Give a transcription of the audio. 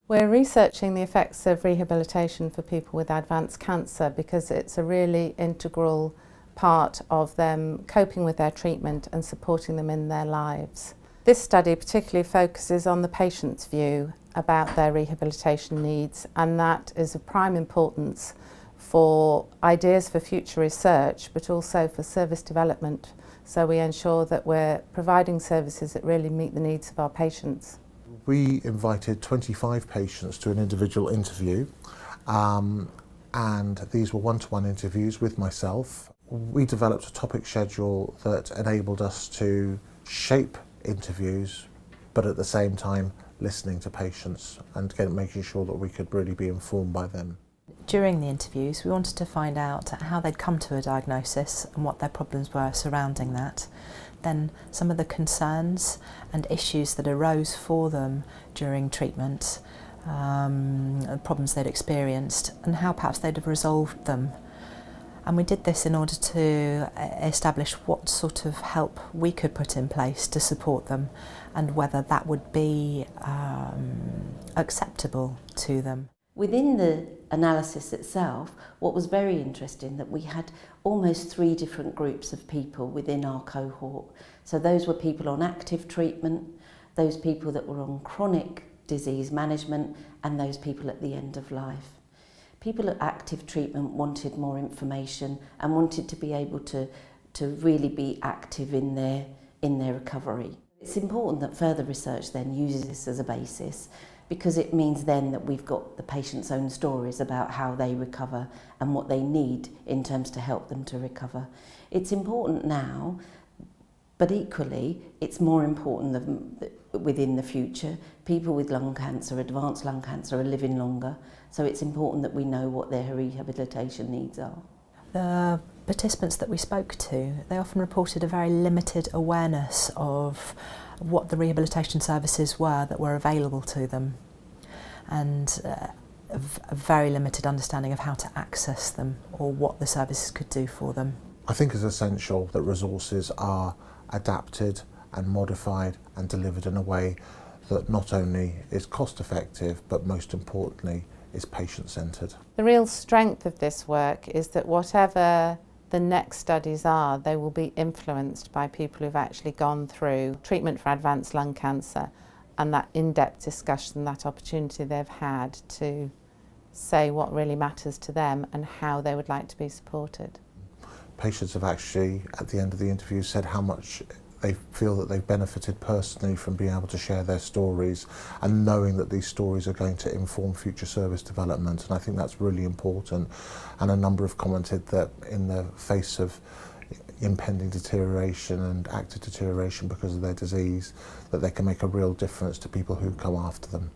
We're researching the effects of rehabilitation for people with advanced cancer because it's a really integral part of them coping with their treatment and supporting them in their lives. This study particularly focuses on the patient's view about their rehabilitation needs, and that is of prime importance for ideas for future research but also for service development, so we ensure that we're providing services that really meet the needs of our patients. We invited 25 patients to an individual interview, and these were one-to-one interviews with myself. We developed a topic schedule that enabled us to shape interviews, but at the same time listening to patients and making sure that we could really be informed by them. During the interviews, we wanted to find out how they'd come to a diagnosis and what their problems were surrounding that. Then some of the concerns and issues that arose for them during treatment, problems they'd experienced and how perhaps they'd have resolved them. And we did this in order to establish what sort of help we could put in place to support them and whether that would be acceptable to them. Within the analysis itself, what was very interesting that we had almost 3 different groups of people within our cohort. So those were people on active treatment, those people that were on chronic disease management, and those people at the end of life. People at active treatment wanted more information and wanted to be able to really be active in their recovery. It's important that further research then uses this as a basis, because it means then that we've got the patient's own stories about how they recover and what they need in terms to help them to recover. It's important now, but equally it's more important within the future. People with lung cancer, advanced lung cancer, are living longer, so it's important that we know what their rehabilitation needs are. The participants that we spoke to, they often reported a very limited awareness of what the rehabilitation services were that were available to them, and a very limited understanding of how to access them or what the services could do for them. I think it's essential that resources are adapted and modified and delivered in a way that not only is cost effective but most importantly is patient-centred. The real strength of this work is that whatever the next studies are, they will be influenced by people who've actually gone through treatment for advanced lung cancer, and that in-depth discussion, that opportunity they've had to say what really matters to them and how they would like to be supported. Patients have actually, at the end of the interview, said how much they feel that they've benefited personally from being able to share their stories and knowing that these stories are going to inform future service development, and I think that's really important. And a number have commented that in the face of impending deterioration and active deterioration because of their disease, that they can make a real difference to people who come after them.